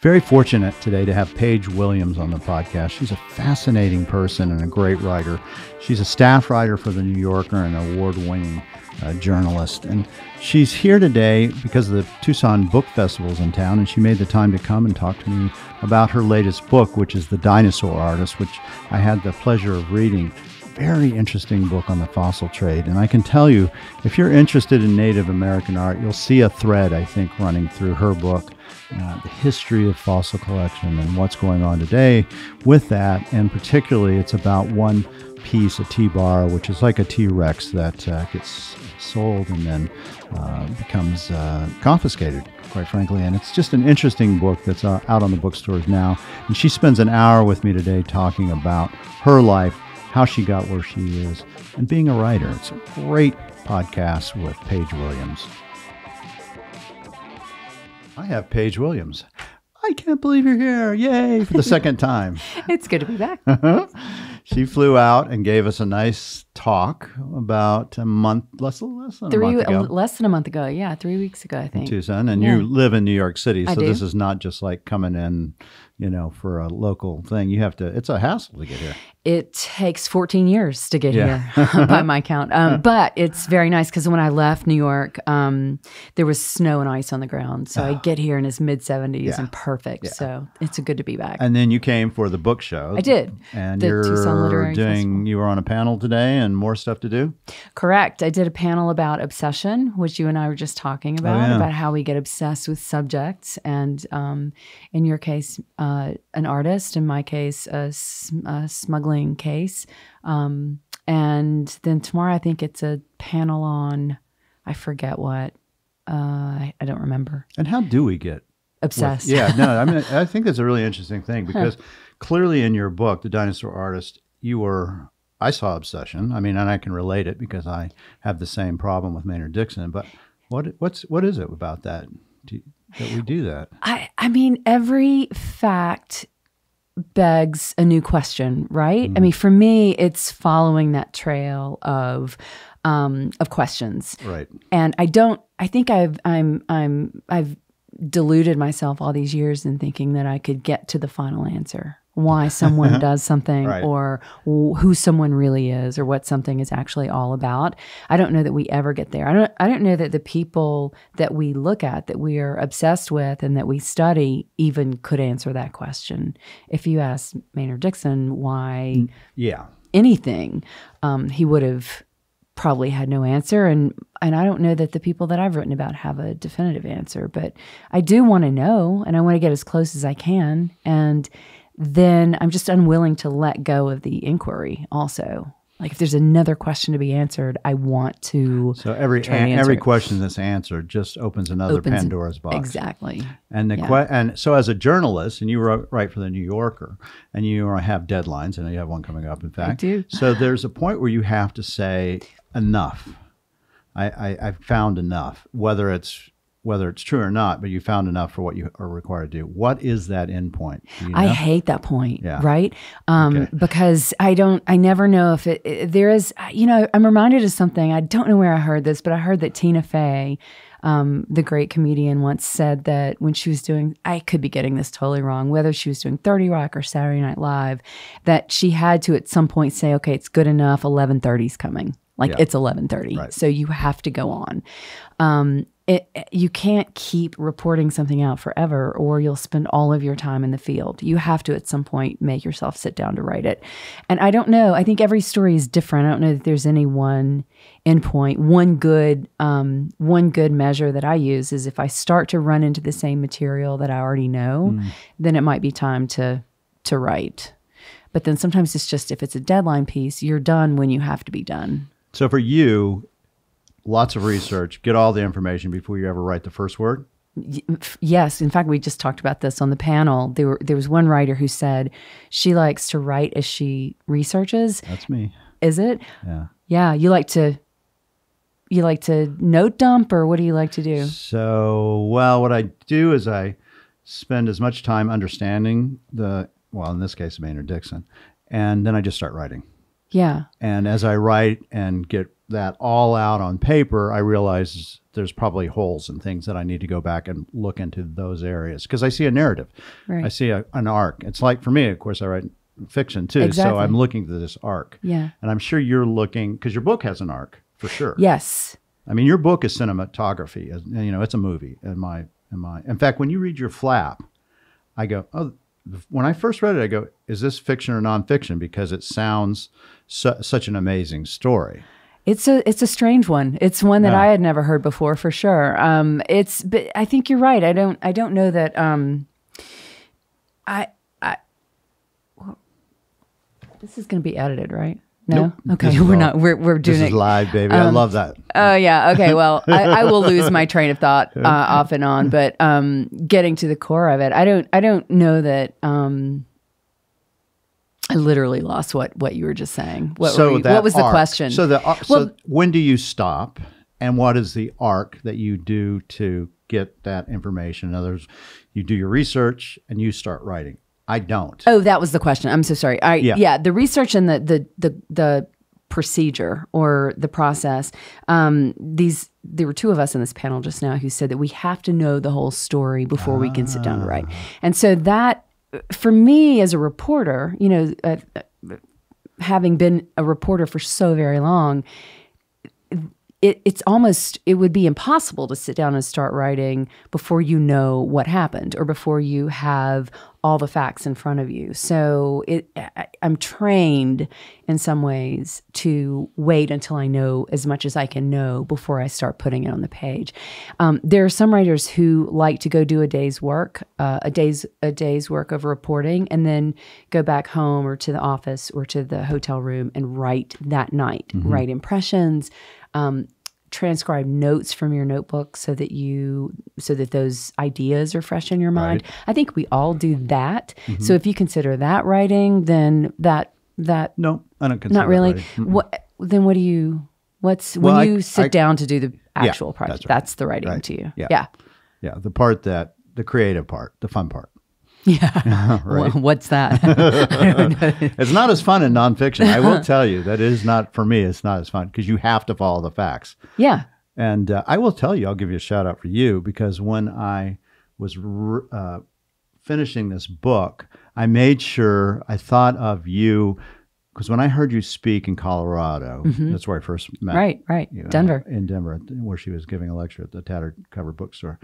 Very fortunate today to have Paige Williams on the podcast. She's a fascinating person and a great writer. She's a staff writer for The New Yorker and an award-winning journalist. And she's here today because the Tucson Book Festival's in town, and she made the time to come and talk to me about her latest book, which is The Dinosaur Artist, which I had the pleasure of reading. Very interesting book on the fossil trade. And I can tell you, if you're interested in Native American art, you'll see a thread, I think, running through her book, the history of fossil collection and what's going on today with that. And particularly, it's about one piece, a T-bar, which is like a T-Rex that gets sold and then becomes confiscated, quite frankly. And it's just an interesting book that's out on the bookstores now. And she spends an hour with me today talking about her life, how she got where she is, and being a writer. It's a great podcast with Paige Williams. I have Paige Williams. I can't believe you're here. Yay, for the second time. It's good to be back. She flew out and gave us a nice talk about a month, less than a month ago. Less than a month ago. Yeah, 3 weeks ago, I think. In Tucson. And you live in New York City, so I do. This is not just like coming in, for a local thing. You have to, it's a hassle to get here. It takes 14 years to get here by my count. But it's very nice because when I left New York, there was snow and ice on the ground. So I get here and it's mid-70s and perfect. Yeah. So it's good to be back. And then you came for the book show. I did. And the Tucson Literary Festival. You were on a panel today and more stuff to do? Correct. I did a panel about obsession, which you and I were just talking about how we get obsessed with subjects. And in your case, an artist, in my case, a smuggling case. And then tomorrow, I think it's a panel on, I forget what. I don't remember. And how do we get obsessed? I think that's a really interesting thing because clearly in your book, The Dinosaur Artist, I saw obsession. I mean, and I can relate it because I have the same problem with Maynard Dixon. But what is it about that that we do that? I mean, every fact begs a new question, right? I mean, for me, it's following that trail of questions, right? And I think I've deluded myself all these years in thinking that I could get to the final answer, why someone does something right. Or who someone really is or what something is actually all about. I don't know that we ever get there. I don't know that the people that we look at, that we are obsessed with and that we study even could answer that question. If you asked Maynard Dixon why anything, he would have probably had no answer. And I don't know that the people that I've written about have a definitive answer, but I do want to know and I want to get as close as I can. And then I'm just unwilling to let go of the inquiry also. Like if there's another question to be answered, I want to. So every question that's answered just opens another Pandora's box. Exactly. And and so as a journalist, and you write for The New Yorker, and you have deadlines, and you have one coming up, in fact. I do. So there's a point where you have to say enough. I've found enough, whether it's true or not, but you found enough for what you are required to do. What is that end point? I hate that point, right? Because I never know if there is, I'm reminded of something. I don't know where I heard this, but I heard that Tina Fey, the great comedian, once said that when she was doing, I could be getting this totally wrong, whether she was doing 30 Rock or Saturday Night Live, that she had to at some point say, okay, it's good enough, 11:30's coming. It's 11:30, right. So you have to go on. You can't keep reporting something out forever or you'll spend all of your time in the field. You have to, at some point, make yourself sit down to write it. And I don't know. I think every story is different. I don't know that there's any one endpoint. One good measure that I use is if I start to run into the same material that I already know, then it might be time to write. But then sometimes it's just, if it's a deadline piece, you're done when you have to be done. So for you, lots of research, get all the information before you ever write the first word? Yes. In fact, we just talked about this on the panel. There was one writer who said she likes to write as she researches. That's me. Is it? Yeah. Yeah. You like to note dump, or what do you like to do? So, what I do is I spend as much time understanding in this case, Maynard Dixon, and then I just start writing. Yeah. And as I write and get that all out on paper, I realize there's probably holes and things that I need to go back and look into those areas because I see a narrative. Right. I see an arc. It's like for me, of course, I write fiction too. Exactly. So I'm looking to this arc. Yeah. And I'm sure you're looking, because your book has an arc for sure. Yes. I mean, your book is cinematography. You know, it's a movie. In fact, when you read your flap, I go, oh, when I first read it, I go, is this fiction or nonfiction? Because it sounds such an amazing story. It's a strange one. It's one that I had never heard before, for sure. But I think you're right. I don't know that. This is going to be edited, right? No. Nope. Okay, we're not. We're doing it. This is live, baby. I love that. Oh yeah. Okay. Well, I will lose my train of thought off and on, but getting to the core of it, I don't know that. I literally lost what you were just saying. What was the question? So when do you stop, and what is the arc that you do to get that information? In other words, you do your research and you start writing. I don't. Oh, that was the question. I'm so sorry. The research and the procedure or the process. There were two of us in this panel just now who said that we have to know the whole story before we can sit down to write, and so that. For me as a reporter, you know, having been a reporter for so very long, it would be impossible to sit down and start writing before you know what happened or before you have all the facts in front of you. So I'm trained in some ways to wait until I know as much as I can know before I start putting it on the page. There are some writers who like to go do a day's work of reporting, and then go back home or to the office or to the hotel room and write that night, write impressions, transcribe notes from your notebook so that those ideas are fresh in your mind. Right. I think we all do that. So if you consider that writing, then that no, I don't consider not really. That writing. When you sit down to do the actual project, that's the writing to you. Yeah. The part the creative part, the fun part. Yeah. Right. What's that? It's not as fun in nonfiction. I will tell you that it is not, for me, it's not as fun because you have to follow the facts. Yeah. And I will tell you, I'll give you a shout out for you, because when I was finishing this book, I made sure I thought of you, because when I heard you speak in Colorado, that's where I first met. Right. You, Denver. In Denver, where she was giving a lecture at the Tattered Cover Bookstore.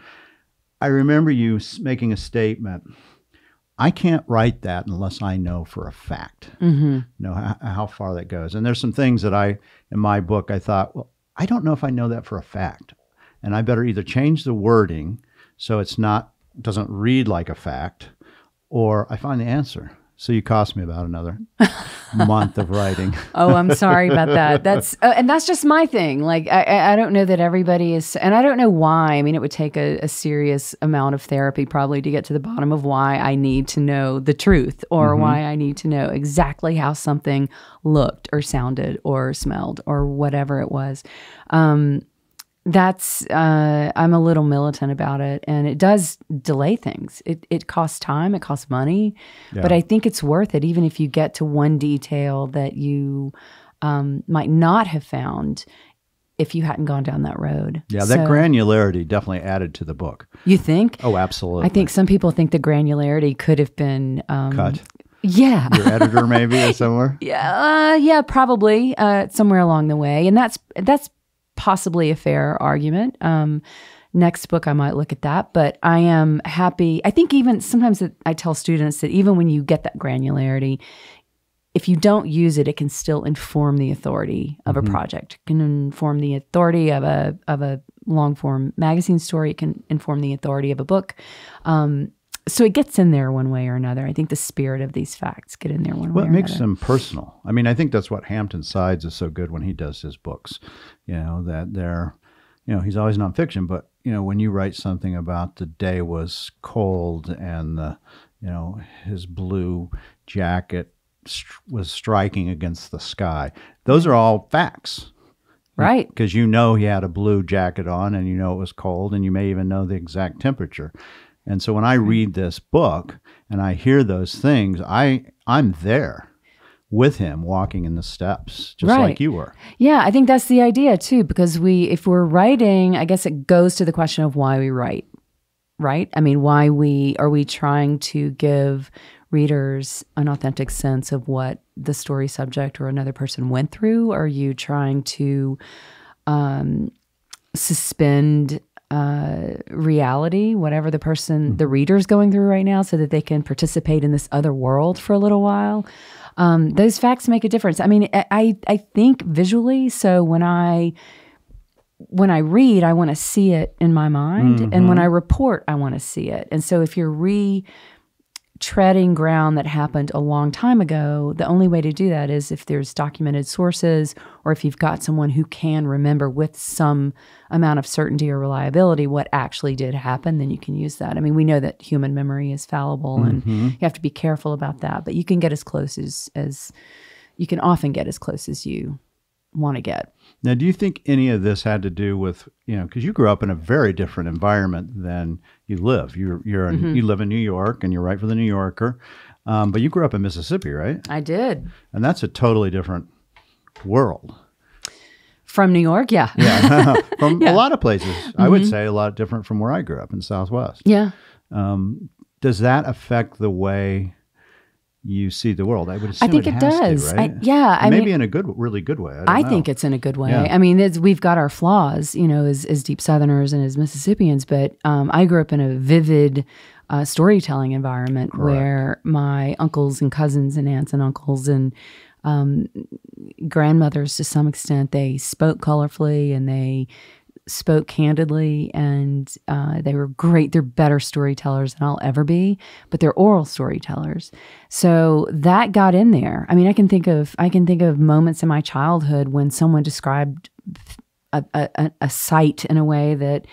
I remember you making a statement. I can't write that unless I know for a fact, know how far that goes. And there's some things that in my book, I thought, well, I don't know if I know that for a fact. And I better either change the wording so doesn't read like a fact, or I find the answer. So you cost me about another month of writing. Oh, I'm sorry about that. And that's just my thing. Like, I don't know that everybody is, and I don't know why. I mean, it would take a serious amount of therapy probably to get to the bottom of why I need to know the truth, or why I need to know exactly how something looked or sounded or smelled or whatever it was. I'm a little militant about it, and it does delay things. It costs time, it costs money, but I think it's worth it, even if you get to one detail that you might not have found if you hadn't gone down that road. Yeah, that granularity definitely added to the book. You think? Oh, absolutely. I think some people think the granularity could have been cut. Yeah. Your editor maybe or somewhere? Yeah, probably somewhere along the way, and that's possibly a fair argument. Next book, I might look at that, but I am happy. I think even sometimes I tell students that even when you get that granularity, if you don't use it, it can still inform the authority of a project. It can inform the authority of a long form magazine story. It can inform the authority of a book. So it gets in there one way or another. I think the spirit of these facts get in there one way or another. Well, it makes them personal. I mean, I think that's what Hampton Sides is so good when he does his books. You know, that they're, he's always nonfiction, but, when you write something about the day was cold and his blue jacket was striking against the sky, those are all facts. Right. Because he had a blue jacket on, and it was cold, and you may even know the exact temperature. And so when I read this book and I hear those things, I'm there with him, walking in the steps, just like you were. Yeah, I think that's the idea too, because if we're writing, I guess it goes to the question of why we write, right? I mean, are we trying to give readers an authentic sense of what the story subject or another person went through? Are you trying to suspend reality, whatever the reader's going through right now, so that they can participate in this other world for a little while? Those facts make a difference. I mean, I think visually. So when I read, I want to see it in my mind. And when I report, I want to see it. And so if you're treading ground that happened a long time ago, the only way to do that is if there's documented sources, or if you've got someone who can remember with some amount of certainty or reliability what actually did happen, then you can use that. I mean, we know that human memory is fallible, and you have to be careful about that, but you can get as close as you can often get as close as you want to get. Now, do you think any of this had to do with, because you grew up in a very different environment than you live. You live in New York, and you write for the New Yorker, but you grew up in Mississippi, right? I did. And that's a totally different world. From New York, yeah. Yeah, from a lot of places. I would say a lot different from where I grew up in Southwest. Yeah. Does that affect the way you see the world? I would assume I think it does. To, right? Maybe in a really good way. I think it's in a good way. Yeah. I mean, we've got our flaws, as deep Southerners and as Mississippians, but I grew up in a vivid storytelling environment where my uncles and cousins and aunts and uncles and grandmothers, to some extent, they spoke colorfully and they spoke candidly, and they were great. They're better storytellers than I'll ever be, but they're oral storytellers. So that got in there. I mean, I can think of moments in my childhood when someone described a sight in a way that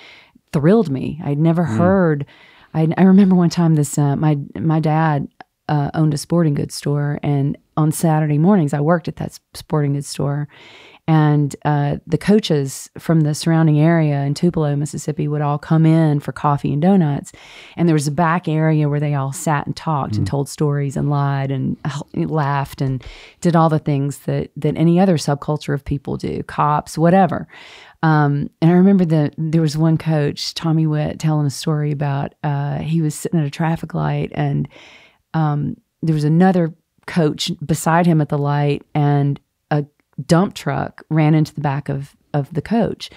thrilled me. I'd never heard. I remember one time my dad owned a sporting goods store, and on Saturday mornings I worked at that sporting goods store. And the coaches from the surrounding area in Tupelo, Mississippi, would all come in for coffee and donuts. And there was a back area where they all sat and talked and told stories and lied and laughed and did all the things that any other subculture of people do, cops, whatever. And I remember there was one coach, Tommy Witt, telling a story about he was sitting at a traffic light, and there was another coach beside him at the light, and a dump truck ran into the back of the coach.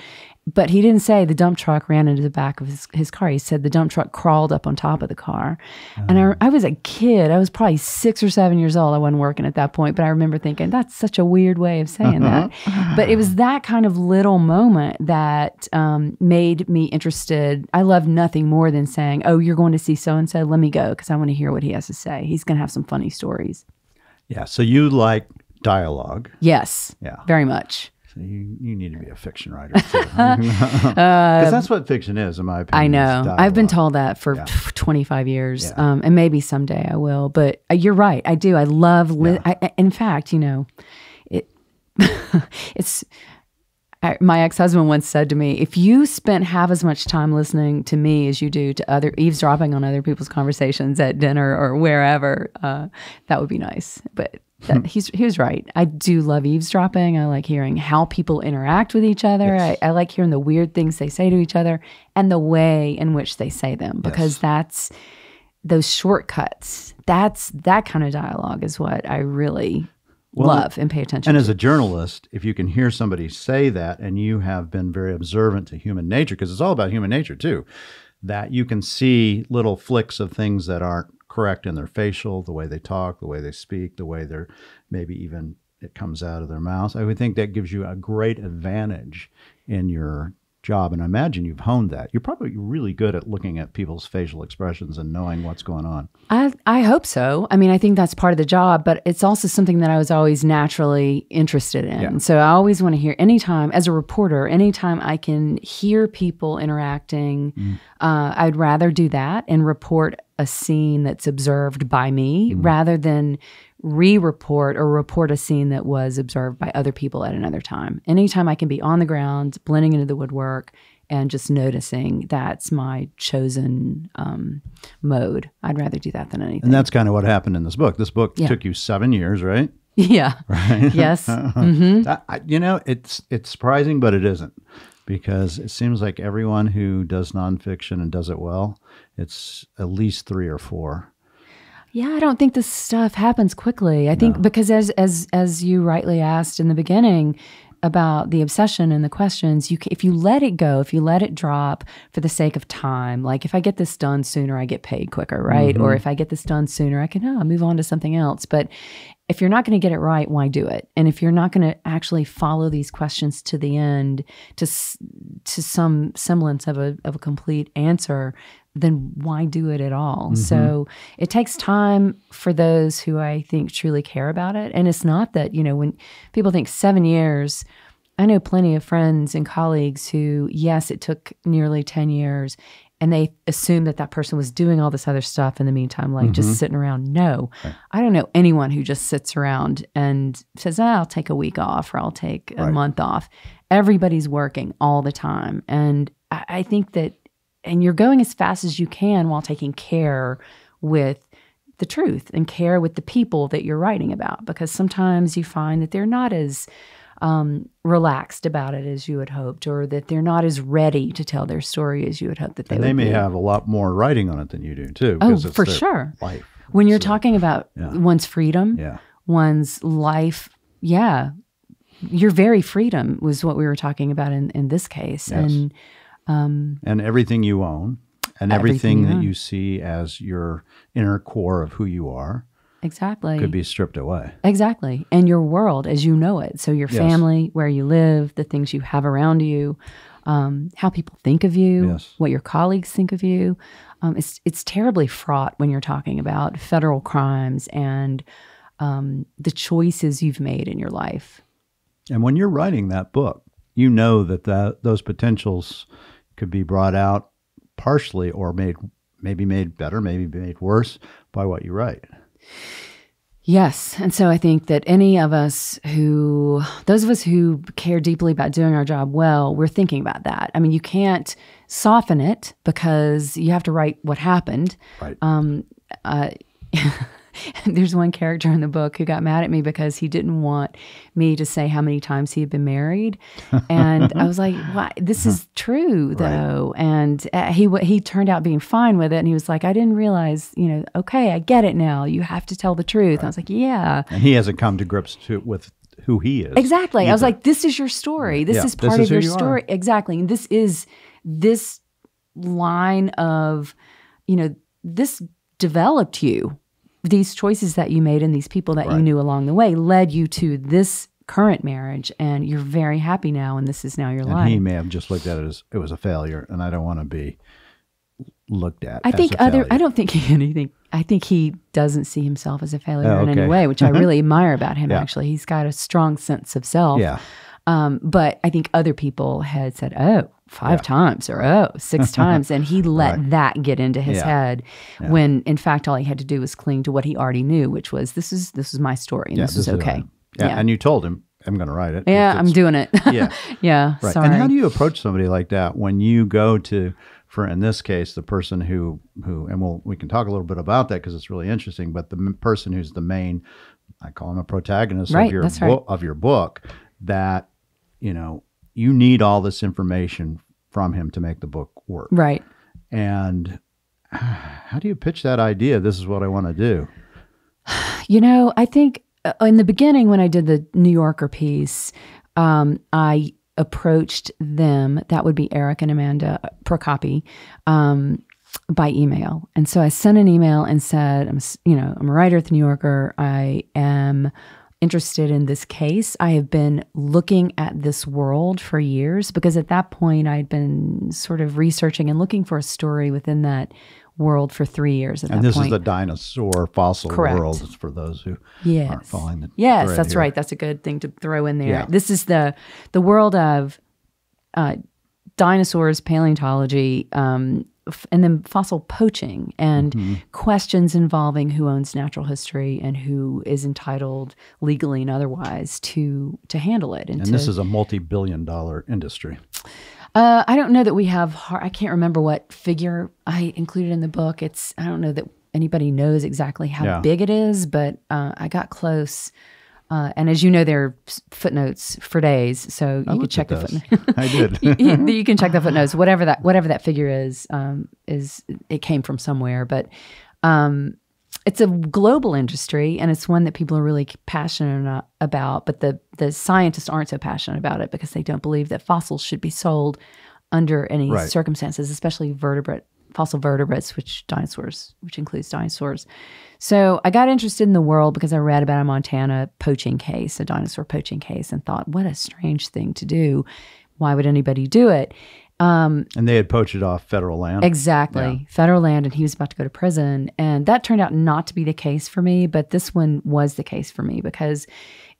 But he didn't say the dump truck ran into the back of his car. He said the dump truck crawled up on top of the car. And I was a kid. I was probably 6 or 7 years old. I wasn't working at that point, but I remember thinking, that's such a weird way of saying that. But it was that kind of little moment that made me interested. I love nothing more than saying, oh, you're going to see so-and-so? Let me go, because I want to hear what he has to say. He's going to have some funny stories. Yeah, so you like dialogue. Yes, very much. So you need to be a fiction writer too. Because that's what fiction is, in my opinion. I know. I've been told that for 25 years, and maybe someday I will. But you're right. I do. I love. In fact, it's. My ex-husband once said to me, "If you spent half as much time listening to me as you do to eavesdropping on other people's conversations at dinner or wherever, that would be nice." But he was right. I do love eavesdropping. I like hearing how people interact with each other. Yes. I like hearing the weird things they say to each other and the way in which they say them, because that's those shortcuts. That kind of dialogue is what I really love and pay attention to. And as a journalist, if you can hear somebody say that, and you have been very observant to human nature, because it's all about human nature too, that you can see little flicks of things that aren't correct in their facial, the way they talk, the way they speak, the way they're maybe even it comes out of their mouths. I would think that gives you a great advantage in your job. And I imagine you've honed that. You're probably really good at looking at people's facial expressions and knowing what's going on. I hope so. I mean, I think that's part of the job, but it's also something that I was always naturally interested in. Yeah. So I always want to hear, anytime, as a reporter, anytime I can hear people interacting, I'd rather do that and report a scene that's observed by me rather than re-report or report a scene that was observed by other people at another time. Anytime I can be on the ground, blending into the woodwork, and just noticing, that's my chosen mode. I'd rather do that than anything. And that's kind of what happened in this book. This book took you 7 years, right? Yeah. Right? Yes. It's surprising, but it isn't, because it seems like everyone who does nonfiction and does it well, it's at least 3 or 4. Yeah, I don't think this stuff happens quickly. I think because as you rightly asked in the beginning about the obsession and the questions, if you let it go, if you let it drop for the sake of time, like if I get this done sooner, I get paid quicker, right? Or if I get this done sooner, I can move on to something else. But if you're not going to get it right, why do it? And if you're not going to actually follow these questions to the end, to some semblance of a complete answer, then why do it at all? So it takes time for those who I think truly care about it. And it's not that, when people think 7 years, I know plenty of friends and colleagues who, yes, it took nearly 10 years, and they assume that person was doing all this other stuff in the meantime, like just sitting around. No, I don't know anyone who just sits around and says, I'll take a week off, or I'll take a month off. Everybody's working all the time. And I think that, and you're going as fast as you can while taking care with the truth and care with the people that you're writing about, because sometimes you find that they're not as relaxed about it as you had hoped, or that they're not as ready to tell their story as you had hoped that they would be. And they may have a lot more writing on it than you do, too. Oh, for sure. Life. When you're talking about one's freedom, one's life, your very freedom was what we were talking about in this case. Yes. And everything you own, and everything that you see as your inner core of who you are, exactly, could be stripped away. Exactly. And your world as you know it. So your family, where you live, the things you have around you, how people think of you, what your colleagues think of you. It's terribly fraught when you're talking about federal crimes and the choices you've made in your life. And when you're writing that book, you know that those potentials could be brought out partially, or maybe made better, maybe made worse by what you write. Yes. And so I think that those of us who care deeply about doing our job well, we're thinking about that. I mean, you can't soften it because you have to write what happened. Right. There's one character in the book who got mad at me because he didn't want me to say how many times he had been married. And I was like, "Why? This is true, though." Right. And he turned out being fine with it. And he was like, "I didn't realize, okay, I get it now. You have to tell the truth." Right. I was like, "Yeah." And he hasn't come to grips with who he is. Exactly. Either. I was like, "This is your story. This is part of your story." Exactly. And this line of, this developed you. These choices that you made and these people that you knew along the way led you to this current marriage, and you're very happy now, and this is now your life. And he may have just looked at it as it was a failure, and I don't want to be looked at I don't think I think he doesn't see himself as a failure in any way, which I really admire about him, actually. He's got a strong sense of self. Yeah. But I think other people had said, 5 times or 6 times. And he let that get into his head when, in fact, all he had to do was cling to what he already knew, which was, this is my story and this is okay. And you told him, I'm going to write it. Yeah, I'm doing it. Yeah. Right. Sorry. And how do you approach somebody like that when you go to, for in this case, the person who and we can talk a little bit about that because it's really interesting, but the person who's the main, I call him a protagonist of your book, that, you need all this information from him to make the book work. Right. And how do you pitch that idea? This is what I want to do. I think in the beginning when I did the New Yorker piece, I approached them, that would be Eric and Amanda Procopi, by email. And so I sent an email and said, I'm a writer at the New Yorker. I am interested in this case. I have been looking at this world for years because at that point I'd been sort of researching and looking for a story within that world for 3 years. And this is the dinosaur fossil world for those who aren't following the Yes, that's right. That's a good thing to throw in there. Yeah. This is the world of dinosaurs, paleontology, and then fossil poaching and questions involving who owns natural history and who is entitled legally and otherwise to handle it. And this is a multi-billion-dollar industry. I don't know that we have, I can't remember what figure I included in the book. I don't know that anybody knows exactly how big it is, but I got close. And as you know, there are footnotes for days, so you could check the footnotes. I did. You can check the footnotes. Whatever that figure is it came from somewhere, but it's a global industry, and it's one that people are really passionate about. But the scientists aren't so passionate about it because they don't believe that fossils should be sold under any circumstances, especially fossil vertebrates, which includes dinosaurs. So I got interested in the world because I read about a Montana poaching case, a dinosaur poaching case, and thought, what a strange thing to do. Why would anybody do it? And they had poached it off federal land. Exactly. Yeah. Federal land, and he was about to go to prison. And that turned out not to be the case for me, but this one was the case for me because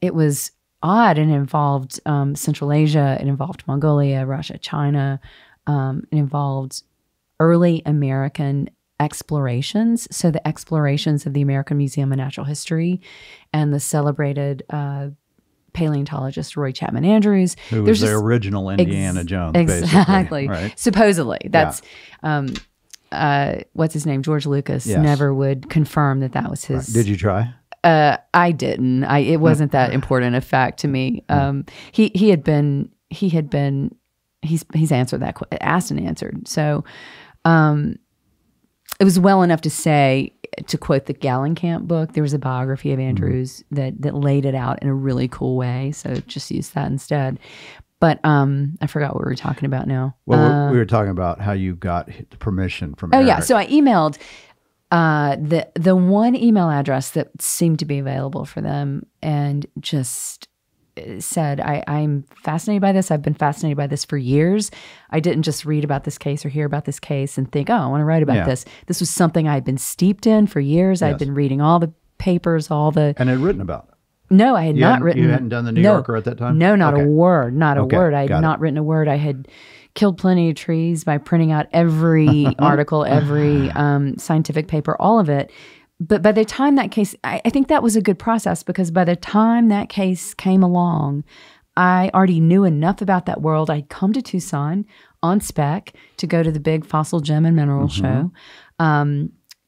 it was odd and it involved Central Asia, it involved Mongolia, Russia, China, it involved early American explorations. So the explorations of the American Museum of Natural History and the celebrated paleontologist Roy Chapman Andrews. Who was the original Indiana Jones, exactly. Right? Supposedly. That's, what's his name? George Lucas never would confirm that was his. Right. Did you try? I didn't. It wasn't that important a fact to me. He's answered that, asked and answered. So it was well enough to say, to quote the Gallenkamp book, there was a biography of Andrews that laid it out in a really cool way. So just use that instead. But I forgot what we were talking about now. Well, we were talking about how you got the permission from Eric. Yeah. So I emailed the one email address that seemed to be available for them and just said, I'm fascinated by this. I've been fascinated by this for years. I didn't just read about this case or hear about this case and think, I want to write about this. This was something I had been steeped in for years. I'd been reading all the papers, And had written about it? No, I had not written. You hadn't done the New Yorker at that time? No, not a word. Not a word. I had not written a word. I had killed plenty of trees by printing out every article, every scientific paper, all of it. But by the time that case, I think that was a good process because by the time that case came along, I already knew enough about that world. I'd come to Tucson on spec to go to the big fossil gem and mineral show.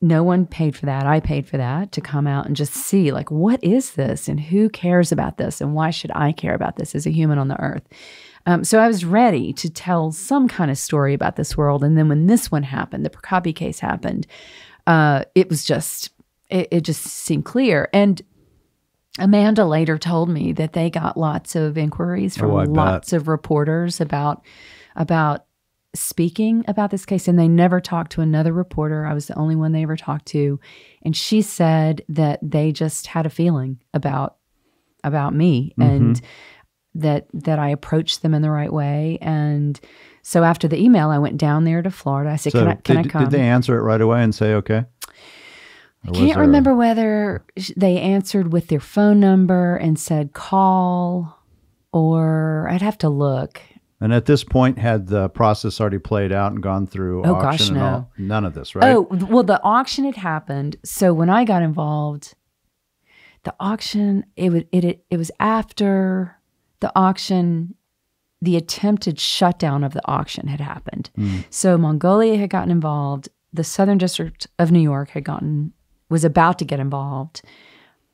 No one paid for that. I paid for that to come out and just see, like, what is this and who cares about this and why should I care about this as a human on the earth? So I was ready to tell some kind of story about this world. And then when this one happened, the Procopi case happened, it was just... It just seemed clear. And Amanda later told me that they got lots of inquiries from lots of reporters about speaking about this case. And they never talked to another reporter. I was the only one they ever talked to. And she said that they just had a feeling about me and that I approached them in the right way. And so after the email, I went down there to Florida. I said, can I come? Did they answer it right away and say, okay? I can't remember whether they answered with their phone number and said call, or I'd have to look. And at this point, had the process already played out and gone through auction and all? None of this, right? Oh, well, the auction had happened. So when I got involved, the auction, it was after the auction, the attempted shutdown of the auction had happened. So Mongolia had gotten involved. The Southern District of New York was about to get involved,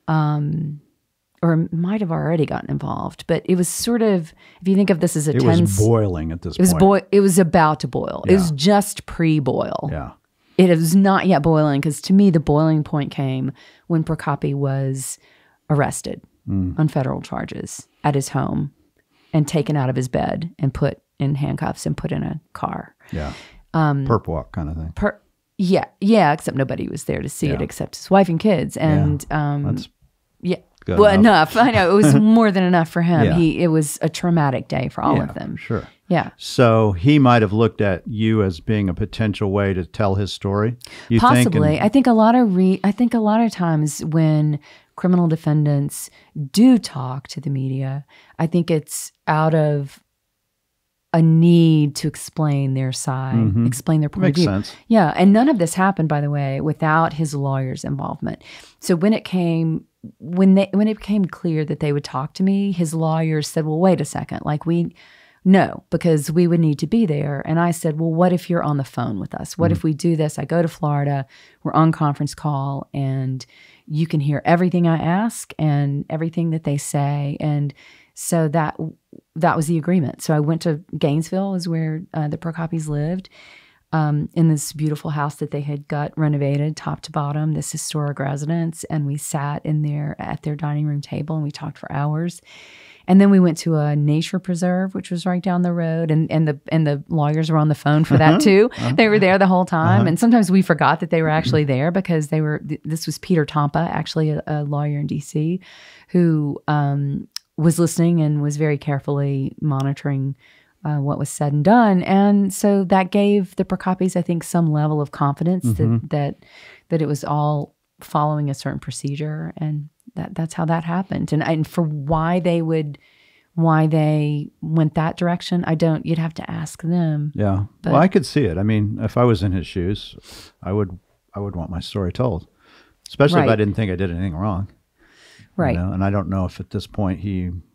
or might have already gotten involved. But it was sort of, if you think of this as a tense... It was boiling at this point. It was about to boil. Yeah. It was just pre-boil. Yeah. It was not yet boiling, because to me, the boiling point came when Procopi was arrested on federal charges at his home and taken out of his bed and put in handcuffs and put in a car. Yeah. Perp walk kind of thing. Yeah, except nobody was there to see it except his wife and kids. And that's enough. I know, it was more than enough for him. It was a traumatic day for all of them. Sure. Yeah. So he might have looked at you as being a potential way to tell his story. Possibly. I think a lot of times when criminal defendants do talk to the media, I think it's out of a need to explain their side, explain their point of view. Makes sense. Yeah, and none of this happened, by the way, without his lawyer's involvement. So when it became clear that they would talk to me, his lawyers said, "Well, wait a second. Like we no, because we would need to be there. And I said, well, what if you're on the phone with us? What if we do this? I go to Florida, we're on conference call, and you can hear everything I ask and everything that they say. And so that was the agreement. So I went to Gainesville, is where the Procopis lived, in this beautiful house that they had got renovated top to bottom, this historic residence. And we sat in there at their dining room table and we talked for hours. And then we went to a nature preserve, which was right down the road, and the lawyers were on the phone for that too. They were there the whole time, and sometimes we forgot that they were actually there because they were. This was Peter Tompa, actually a lawyer in D.C., who was listening and was very carefully monitoring what was said and done, and so that gave the Procopis, I think, some level of confidence that it was all following a certain procedure, and that's how that happened. And for why they went that direction, you'd have to ask them. Yeah. Well, I could see it. I mean, if I was in his shoes, I would want my story told, especially if I didn't think I did anything wrong. Right. You know? And I don't know if at this point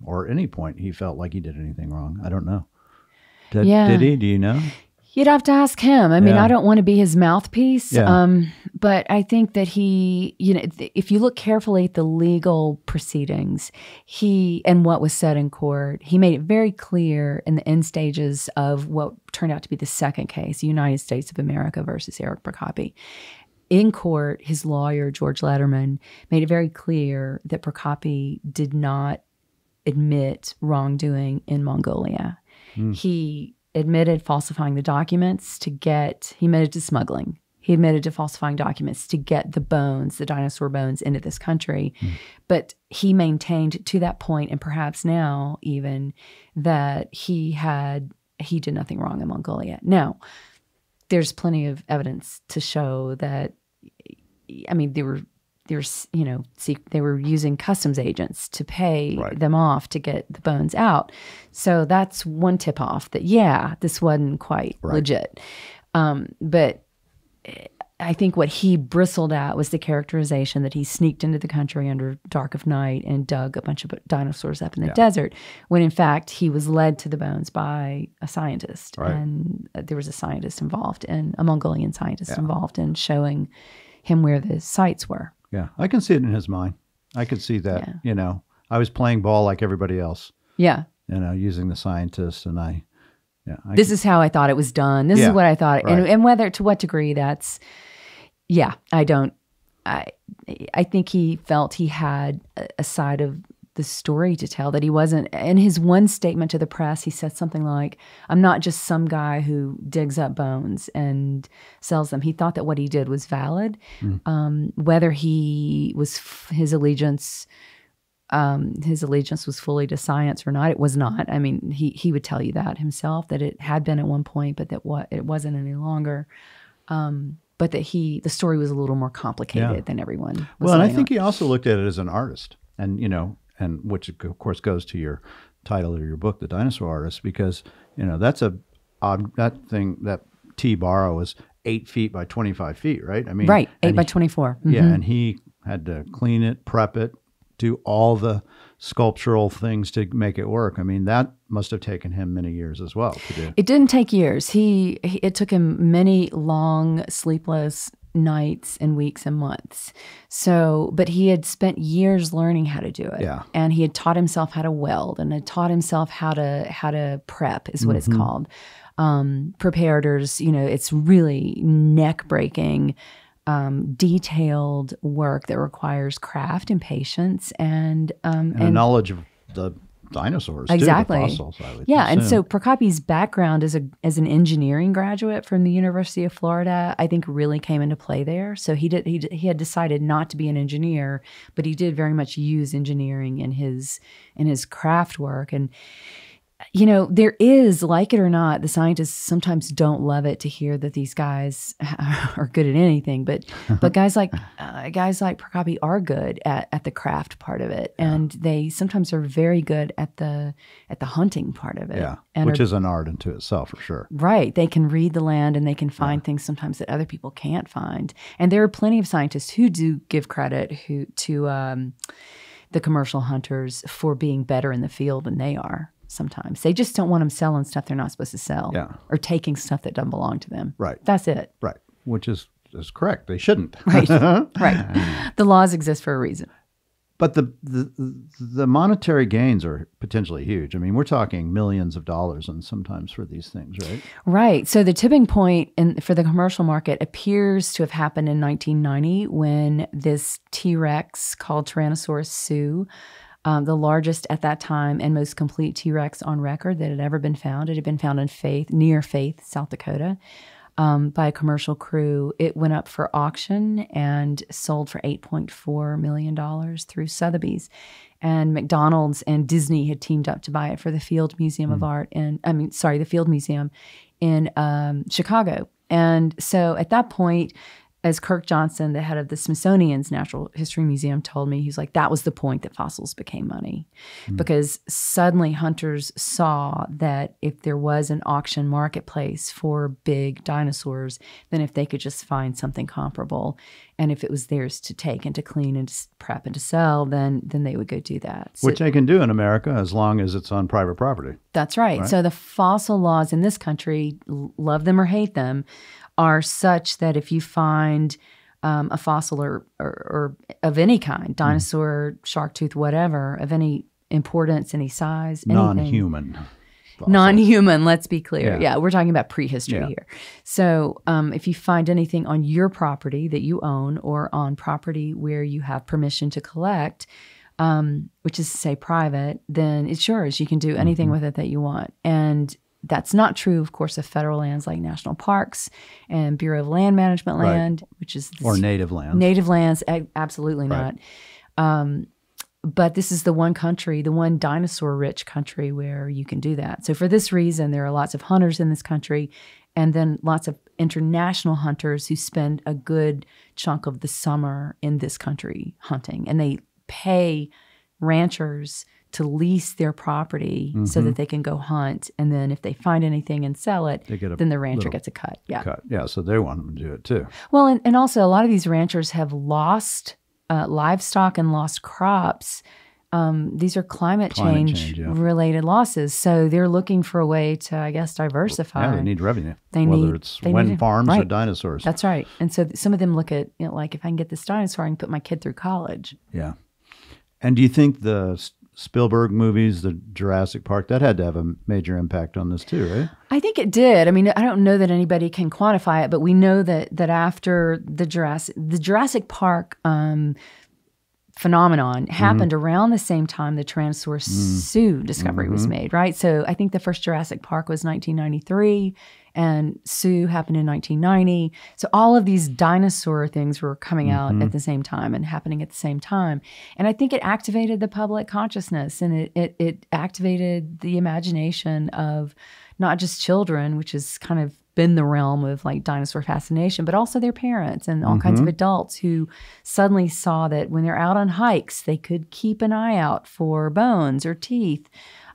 or any point he felt like he did anything wrong. I don't know. Did he? Do you know? You'd have to ask him. I mean, I don't want to be his mouthpiece, but I think that he, if you look carefully at the legal proceedings, and what was said in court, he made it very clear in the end stages of what turned out to be the second case, United States of America versus Eric Procopi. In court, his lawyer, George Letterman, made it very clear that Procopi did not admit wrongdoing in Mongolia. He admitted falsifying the documents he admitted to smuggling. He admitted to falsifying documents to get the dinosaur bones into this country. But he maintained to that point, and perhaps now even, that he did nothing wrong in Mongolia. Now, there's plenty of evidence to show that, I mean, they were using customs agents to pay them off to get the bones out. So that's one tip off that, this wasn't quite legit. But I think what he bristled at was the characterization that he sneaked into the country under dark of night and dug a bunch of dinosaurs up in the desert, when in fact he was led to the bones by a scientist. And there was a scientist involved, and a Mongolian scientist involved in showing him where the sites were. Yeah, I can see it in his mind. I could see that, I was playing ball like everybody else. Yeah. Using the scientists, and this is how I thought it was done. This is what I thought. And to what degree that's, I think he felt he had a side of the story to tell that he wasn't. In his one statement to the press, he said something like, "I'm not just some guy who digs up bones and sells them." He thought that what he did was valid. Whether his allegiance was fully to science or not, it was not. I mean, he would tell you that himself, that it had been at one point, but that it wasn't any longer. But that the story was a little more complicated than everyone was. Well, and I think he also looked at it as an artist, and and which of course goes to your title of your book, The Dinosaur Artist, because that's that T-Barrow is 8 feet by 25 feet, right? I mean, 8 by 24. Yeah, and he had to clean it, prep it, do all the sculptural things to make it work. I mean, that must have taken him many years as well to do. It didn't take years. It took him many long, sleepless nights and weeks and months. But he had spent years learning how to do it. Yeah. And he had taught himself how to weld, and had taught himself how to prep, is what it's called. Preparators, it's really neck-breaking, detailed work that requires craft and patience and a knowledge of the dinosaurs, exactly. Too, the fossils, I would assume. And so Procopi's background as an engineering graduate from the University of Florida, I think, really came into play there. So he had decided not to be an engineer, but he did very much use engineering in his craft work. And there is, like it or not, the scientists sometimes don't love it to hear that these guys are good at anything, but guys like Procopi are good at the craft part of it, and they sometimes are very good at the hunting part of it. Yeah, which is an art into itself, for sure. Right, they can read the land, and they can find things sometimes that other people can't find. And there are plenty of scientists who do give credit to the commercial hunters for being better in the field than they are. sometimes. They just don't want them selling stuff they're not supposed to sell, or taking stuff that doesn't belong to them. Right. That's it. Right. Which is correct. They shouldn't. Right. Right. The laws exist for a reason. But the monetary gains are potentially huge. I mean, we're talking millions of dollars and sometimes for these things, right? Right. So the tipping point for the commercial market appears to have happened in 1990 when this T-Rex called Tyrannosaurus Sue, the largest at that time and most complete T-Rex on record that had ever been found. It had been found in near Faith, South Dakota. By a commercial crew. It went up for auction and sold for $8.4 million through Sotheby's. And McDonald's and Disney had teamed up to buy it for the Field Museum of Art the Field Museum in Chicago. And so at that point, as Kirk Johnson, the head of the Smithsonian's Natural History Museum, told me, he was like, that was the point that fossils became money. Because suddenly hunters saw that if there was an auction marketplace for big dinosaurs, then if they could just find something comparable, and if it was theirs to take and to clean and to prep and to sell, then they would go do that. So, which they can do in America as long as it's on private property. That's right. So the fossil laws in this country, love them or hate them, are such that if you find a fossil or of any kind, dinosaur, shark tooth, whatever, of any importance, any size, anything. Non-human, let's be clear. Yeah, we're talking about prehistory here. So if you find anything on your property that you own or on property where you have permission to collect, which is to say private, then it's yours. You can do anything with it that you want. And that's not true, of course, of federal lands like national parks and Bureau of Land Management land, which is... Or native lands. Native lands, absolutely not. But this is the one country, the one dinosaur-rich country where you can do that. So for this reason, there are lots of hunters in this country and then lots of international hunters who spend a good chunk of the summer in this country hunting. And they pay ranchers to lease their property so that they can go hunt. And then if they find anything and sell it, then the rancher gets a cut. Yeah, so they want them to do it too. Well, and also a lot of these ranchers have lost livestock and lost crops. These are climate change related losses. So they're looking for a way to, I guess, diversify. Yeah, they need revenue, whether it's wind farms or dinosaurs. That's right. And so some of them look at, like, if I can get this dinosaur, I can put my kid through college. Yeah. And do you think the Spielberg movies, the Jurassic Park, that had to have a major impact on this too, right? I think it did. I mean, I don't know that anybody can quantify it, but we know that after the Jurassic Park phenomenon happened around the same time the Tyrannosaurus Sue discovery was made, right? So I think the first Jurassic Park was 1993 and Sue happened in 1990. So all of these dinosaur things were coming out at the same time and happening at the same time. And I think it activated the public consciousness and it activated the imagination of not just children, which has kind of been the realm of like dinosaur fascination, but also their parents and all kinds of adults who suddenly saw that when they're out on hikes, they could keep an eye out for bones or teeth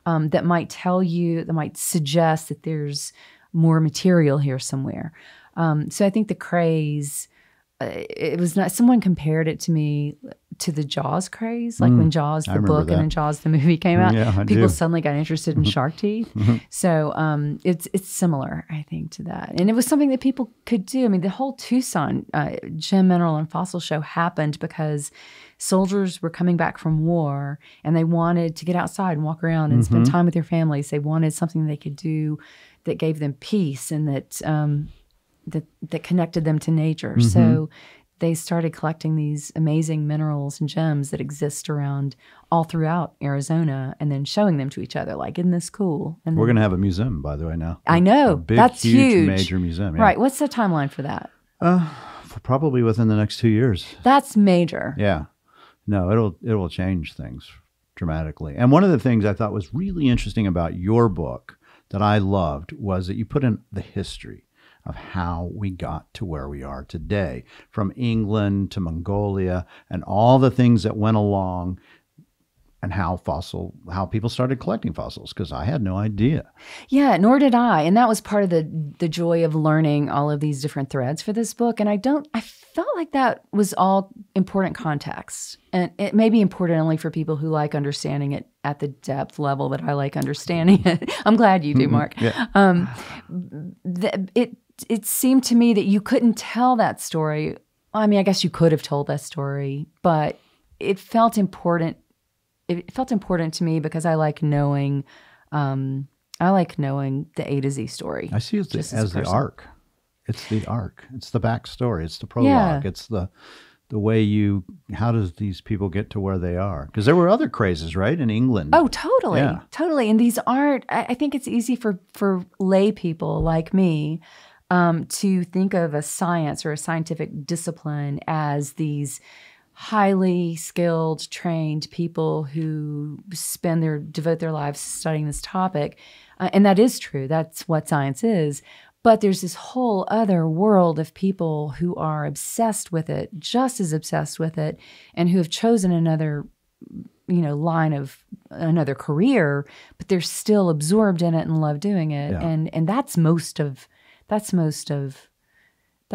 that might suggest that there's more material here somewhere. So I think the craze, it was not, someone compared it to me to the Jaws craze, like when Jaws the book and then Jaws the movie came out, people suddenly got interested in shark teeth. So it's similar, I think, to that. And it was something that people could do. I mean, the whole Tucson Gem, Mineral, and Fossil Show happened because soldiers were coming back from war and they wanted to get outside and walk around and spend time with their families. They wanted something they could do that gave them peace and that connected them to nature. So they started collecting these amazing minerals and gems that exist around all throughout Arizona and then showing them to each other. Like, isn't this cool? And we're going to have a museum, by the way, now. I know. A big, that's huge, major museum. Yeah. Right. What's the timeline for that? Probably within the next 2 years. That's major. Yeah. No, it will change things dramatically. And one of the things I thought was really interesting about your book that I loved was that you put in the history of how we got to where we are today, from England to Mongolia and all the things that went along and how people started collecting fossils, because I had no idea. Yeah, nor did I. And that was part of the joy of learning all of these different threads for this book. And I felt like that was all important context. And it may be important only for people who like understanding it at the depth level that I like understanding it. I'm glad you do, Mark. Yeah. It seemed to me that you couldn't tell that story. I mean, I guess you could have told that story, but it felt important. It felt important to me because I like knowing the A to Z story. I see it as the arc. It's the arc. It's the backstory. It's the prologue. Yeah. It's the way how does these people get to where they are? Because there were other crazes, right, in England. Oh, totally. Yeah. Totally. And these aren't, I think it's easy for lay people like me to think of a science or a scientific discipline as these highly skilled, trained people who devote their lives studying this topic. And that is true. That's what science is. But there's this whole other world of people who are obsessed with it, just as obsessed with it, and who have chosen another, line of another career, but they're still absorbed in it and love doing it. Yeah. And that's most of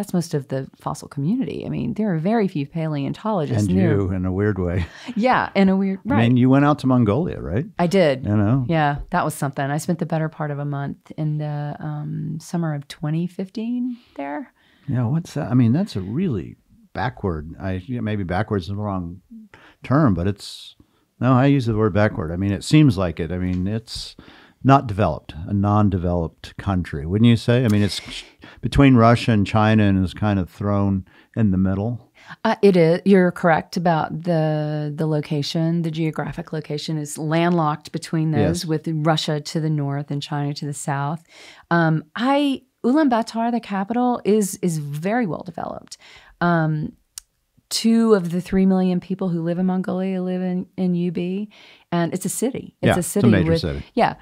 the fossil community. I mean, there are very few paleontologists. And you, in a weird way. Yeah, in a weird, right. I mean, you went out to Mongolia, right? I did. You know? Yeah, that was something. I spent the better part of a month in the summer of 2015 there. Yeah, what's that? I mean, that's a really backward, maybe backwards is the wrong term, but I use the word backward. I mean, it seems like it. I mean, it's not developed, a non-developed country, wouldn't you say? I mean, it's between Russia and China and is kind of thrown in the middle. It is. You're correct about the location. The geographic location is landlocked between those, yes, with Russia to the north and China to the south. Ulaanbaatar, the capital, is very well developed. 2 of the 3 million people who live in Mongolia live in UB, and it's a city. It's a city. It's a major city. Yeah.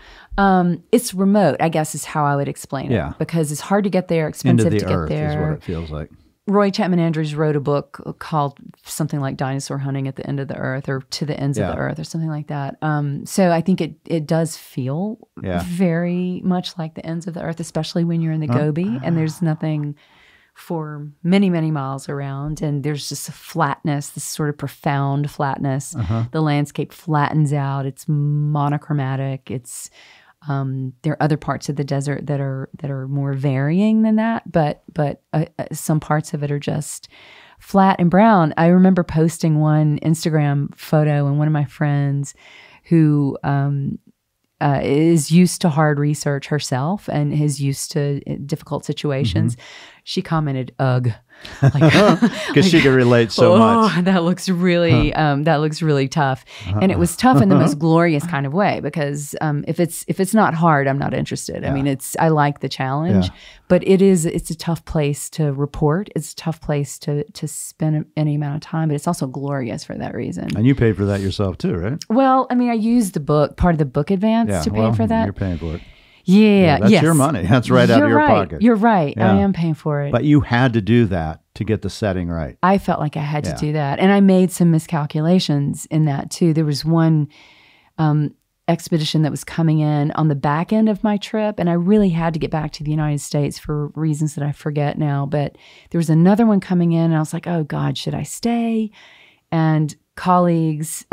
It's remote, I guess is how I would explain it, because it's hard to get there, expensive to get there. Into the earth is what it feels like. Roy Chapman Andrews wrote a book called something like Dinosaur Hunting at the End of the Earth, or To the Ends of the Earth, or something like that. So I think it does feel very much like the ends of the earth, especially when you're in the Gobi and there's nothing for many, many miles around, and there's just a flatness, this sort of profound flatness. The landscape flattens out. It's monochromatic. It's there are other parts of the desert that are more varying than that, but some parts of it are just flat and brown. I remember posting one Instagram photo, and one of my friends who is used to hard research herself and is used to difficult situations. She commented, "Ugh," because she can relate so much. That looks really tough, and it was tough in the most glorious kind of way, because if it's not hard, I'm not interested. I mean, I like the challenge, but it's a tough place to report. It's a tough place to spend any amount of time, but it's also glorious for that reason. And you paid for that yourself too, right? Well, I mean, I used part of the book advance to pay for that. You're paying for it. Yeah, that's your money. That's right out of your pocket. You're right. Yeah. I am paying for it. But you had to do that to get the setting right. I felt like I had to do that. And I made some miscalculations in that too. There was one expedition that was coming in on the back end of my trip, and I really had to get back to the United States for reasons that I forget now. But there was another one coming in, and I was like, oh God, should I stay? And colleagues,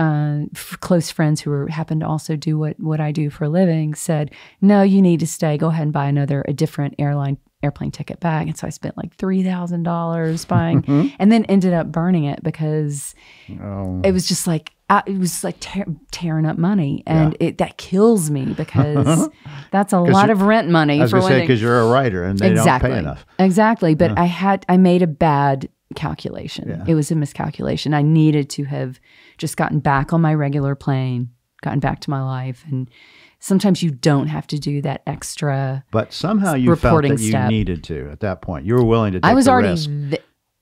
close friends who happened to also do what I do for a living said, no, you need to stay. Go ahead and buy a different airplane ticket back. And so I spent like $3,000 buying, and then ended up burning it because it was just like, tearing up money. And that kills me, because that's a lot of rent money. I was going to say, because you're a writer and they don't pay enough. Exactly. But I made a bad calculation. It was a miscalculation. I needed to have just gotten back on my regular plane, gotten back to my life. And sometimes you don't have to do that extra. But somehow you felt that you needed to at that point. You were willing to take the risk.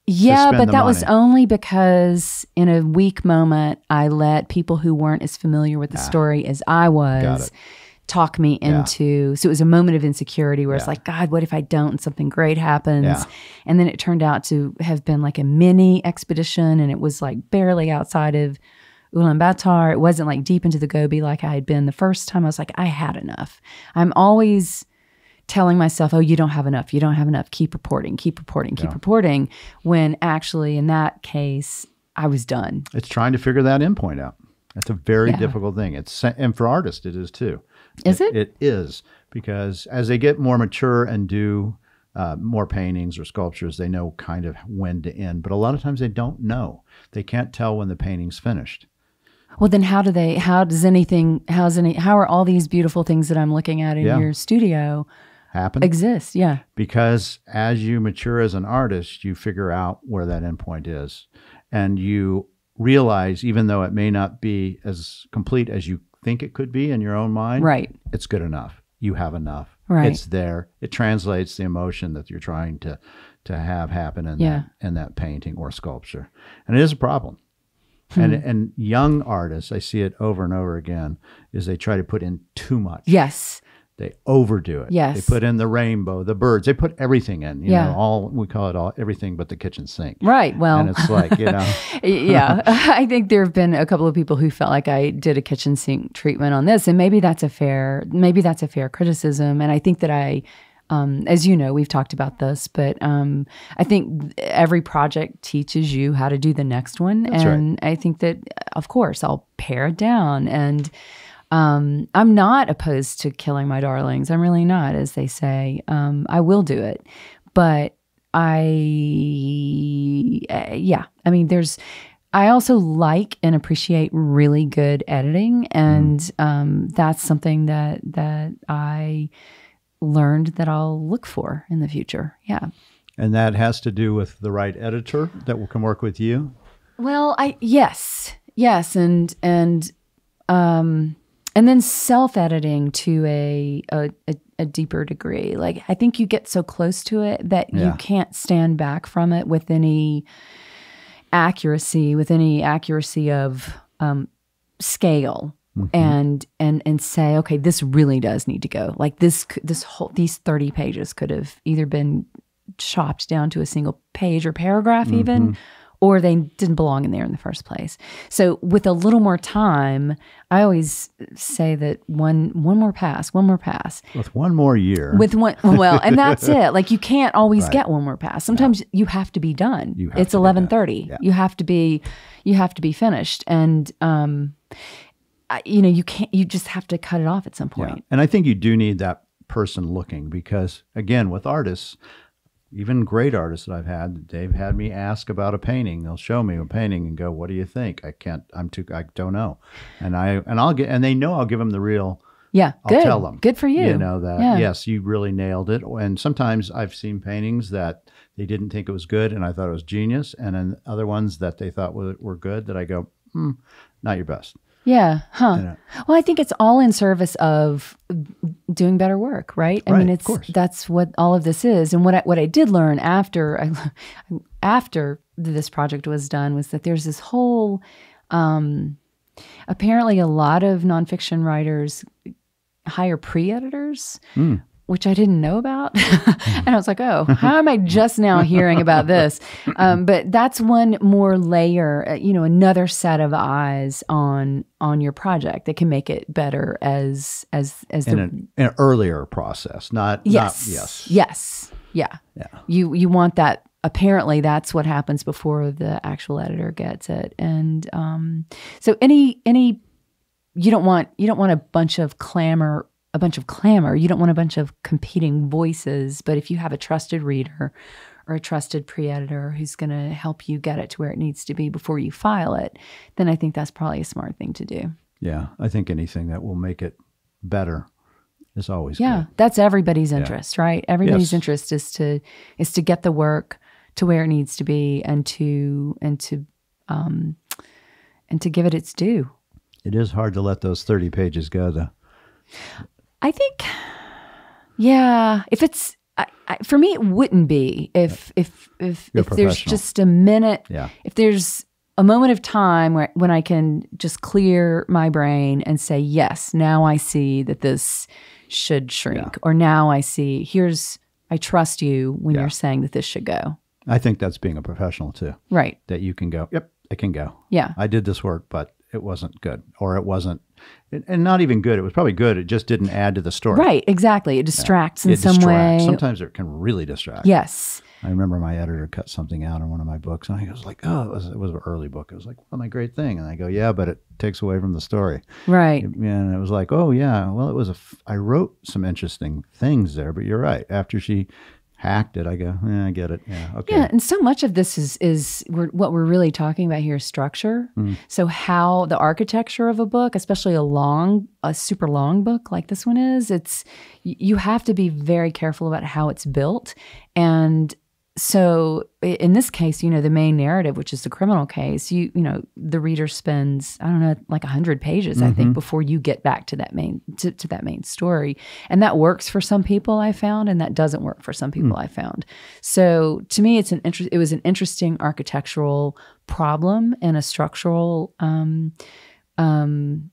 But that was only because in a weak moment, I let people who weren't as familiar with the story as I was talk me into. So it was a moment of insecurity where it's like, God, what if I don't and something great happens? And then it turned out to have been like a mini expedition, and it was like barely outside of Ulaanbaatar. It wasn't like deep into the Gobi like I had been the first time. I was like, I had enough. I'm always telling myself, oh, you don't have enough, keep reporting, keep reporting, when actually in that case, I was done. It's trying to figure that endpoint out. That's a very difficult thing. And for artists, it is too. Is it? It is, because as they get more mature and do more paintings or sculptures, they know kind of when to end. But a lot of times they don't know. They can't tell when the painting's finished. Well, then how are all these beautiful things that I'm looking at in your studio exist? Yeah. Because as you mature as an artist, you figure out where that endpoint is. And you realize, even though it may not be as complete as you think it could be in your own mind, right, it's good enough. You have enough. Right. It's there. It translates the emotion that you're trying to have happen in that painting or sculpture. And it is a problem. And young artists, I see it over and over again, is they try to put in too much. Yes. They overdo it. Yes. They put in the rainbow, the birds. They put everything in. You know, we call it everything but the kitchen sink. Right. Well, and it's like, yeah. I think there have been a couple of people who felt like I did a kitchen sink treatment on this, and maybe that's a fair criticism. And I think that as you know, we've talked about this, but I think every project teaches you how to do the next one. That's and right. I think that, of course, I'll pare it down. And I'm not opposed to killing my darlings. I'm really not, as they say. I will do it. But I also like and appreciate really good editing. And that's something that I learned that I'll look for in the future. Yeah. And that has to do with the right editor that can work with you? Well, yes. And then self-editing to a deeper degree. Like, I think you get so close to it that you can't stand back from it with any accuracy of scale. And say, okay, this really does need to go. Like these 30 pages could have either been chopped down to a single page or paragraph even, or they didn't belong in there in the first place. So with a little more time, I always say that one more pass. With one more year. And that's it. Like, you can't always get one more pass. Sometimes you have to be done. It's 11:30. Yeah. You have to be finished. And you just have to cut it off at some point. Yeah. And I think you do need that person looking, because again, with artists, even great artists that I've had, they've had me ask about a painting. They'll show me a painting and go, "What do you think?" I don't know. And they know I'll give them the real. Yeah. I'll tell them. Good for you. You know that, yes, you really nailed it. And sometimes I've seen paintings that they didn't think it was good and I thought it was genius. And then other ones that they thought were good that I go, not your best. Yeah. Huh. Well, I think it's all in service of doing better work, right? I mean, that's what all of this is. And what I did learn after this project was done was that there's this whole, apparently a lot of nonfiction writers hire pre-editors, which I didn't know about. And I was like, oh, how am I just now hearing about this? But that's one more layer, another set of eyes on your project that can make it better as an earlier process, not yes. Yeah. You want that. Apparently that's what happens before the actual editor gets it. And so you don't want a bunch of clamor. You don't want a bunch of competing voices. But if you have a trusted reader or a trusted pre-editor who's going to help you get it to where it needs to be before you file it, then I think that's probably a smart thing to do. Yeah, I think anything that will make it better is always good. That's everybody's interest, right? Everybody's interest is to get the work to where it needs to be and to give it its due. It is hard to let those 30 pages go, though. I think, if it's, for me, it wouldn't be if there's just a minute, if there's a moment of time when I can just clear my brain and say, yes, now I see that this should shrink, or now I see, I trust you when you're saying that this should go. I think that's being a professional too. Right. That you can go, yep, it can go. Yeah. I did this work, but it wasn't good, or it wasn't, and not even good. It was probably good. It just didn't add to the story. Right, exactly. It distracts in some way. Sometimes it can really distract. Yes. I remember my editor cut something out in one of my books, and I was like, oh, it was an early book. It was like, what a great thing. And I go, yeah, but it takes away from the story. Right. And it was like, oh, yeah, well, I wrote some interesting things there, but you're right. After she hacked it, I go, I get it. Yeah, okay. Yeah, and so much of this is what we're really talking about here is structure. So how the architecture of a book, especially a super long book like this one is, you have to be very careful about how it's built. And so in this case, the main narrative, which is the criminal case, the reader spends, I don't know, like 100 pages, I think, before you get back to that main to that main story. And that works for some people, I found, and that doesn't work for some people, I found. So to me, it was an interesting architectural problem and a structural problem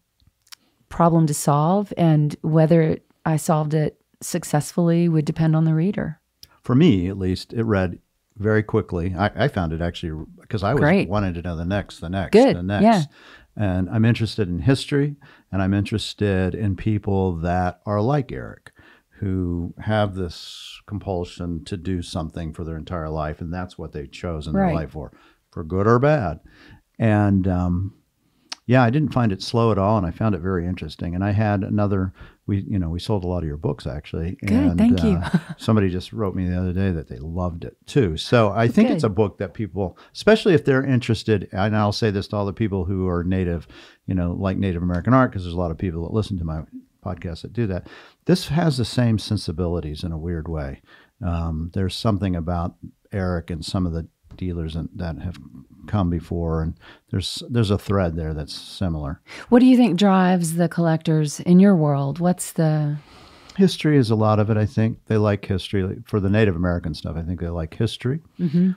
to solve. And whether I solved it successfully would depend on the reader. For me, at least, it read very quickly. I found it actually, because I was wanting to know the next. Good. The next. Yeah. And I'm interested in history, and I'm interested in people that are like Eric, who have this compulsion to do something for their entire life, and that's what they've chosen their life for good or bad. And yeah, I didn't find it slow at all, and I found it very interesting. And I had another. We sold a lot of your books, actually. Good, and, thank you. Somebody just wrote me the other day that they loved it too. So I think it's a book that people, especially if they're interested, and I'll say this to all the people who are native, like Native American art, because there's a lot of people that listen to my podcast that do that. This has the same sensibilities in a weird way. There's something about Eric and some of the dealers that have come before, and there's a thread there that's similar. What do you think drives the collectors in your world? What's the history? Is a lot of it. I think they like history. For the Native American stuff, I think they like history, and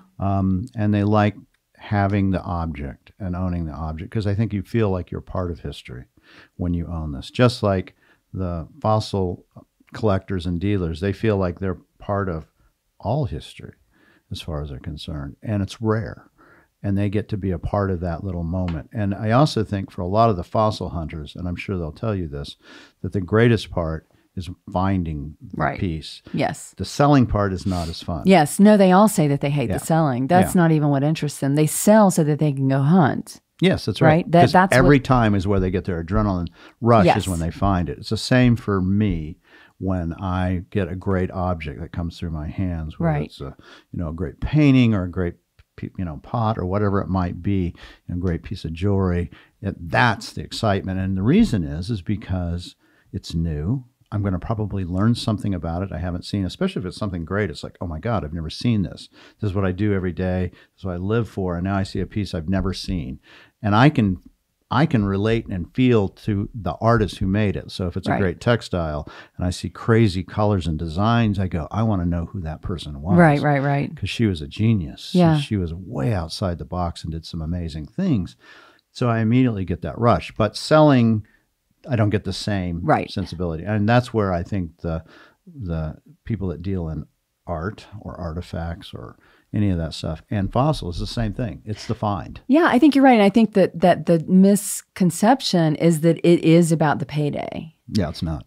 they like having the object and owning the object, because I think you feel like you're part of history when you own this. Just like the fossil collectors and dealers, they feel like they're part of all history as far as they're concerned, and it's rare, and they get to be a part of that little moment. And I also think for a lot of the fossil hunters, and I'm sure they'll tell you this, that the greatest part is finding the piece. Yes. The selling part is not as fun. Yes. No, they all say that they hate the selling. That's not even what interests them. They sell so that they can go hunt. Yes, that's right. That's every time is where they get their adrenaline rush, is when they find it. It's the same for me when I get a great object that comes through my hands, whether it's a great painting or a great pot or whatever it might be, a great piece of jewelry. That's the excitement, and the reason is because it's new. I'm going to probably learn something about it I haven't seen, especially if it's something great. It's like, oh my God, I've never seen this. This is what I do every day. This is what I live for, and now I see a piece I've never seen, and I can relate and feel to the artist who made it. So if it's a great textile and I see crazy colors and designs, I go, I want to know who that person was. Right. Because she was a genius. Yeah. She was way outside the box and did some amazing things. So I immediately get that rush. But selling, I don't get the same sensibility. And that's where I think the people that deal in art or artifacts or any of that stuff and fossils is the same thing. It's the find. Yeah, I think you're right. And I think that the misconception is that it is about the payday. Yeah, it's not.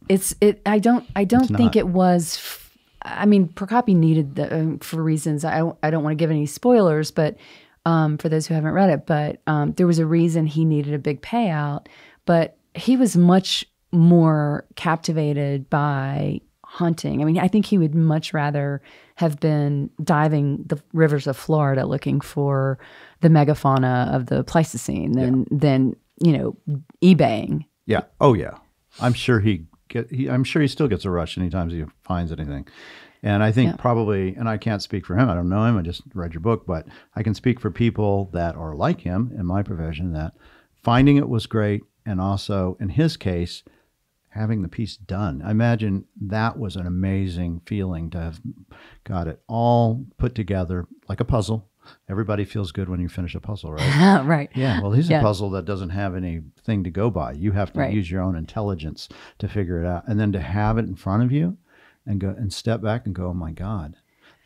I don't think it was. I mean, Prokopi needed for reasons. I don't want to give any spoilers, but for those who haven't read it, but there was a reason he needed a big payout. But he was much more captivated by hunting. I mean, I think he would much rather have been diving the rivers of Florida looking for the megafauna of the Pleistocene than eBaying. Yeah. Oh yeah. I'm sure he still gets a rush anytime he finds anything. And I think probably, and I can't speak for him, I don't know him, I just read your book, but I can speak for people that are like him in my profession, that finding it was great, and also in his case, having the piece done. I imagine that was an amazing feeling to have got it all put together like a puzzle. Everybody feels good when you finish a puzzle, right? Right. Yeah. Well, this is a puzzle that doesn't have anything to go by. You have to use your own intelligence to figure it out. And then to have it in front of you and go and step back and go, oh my God,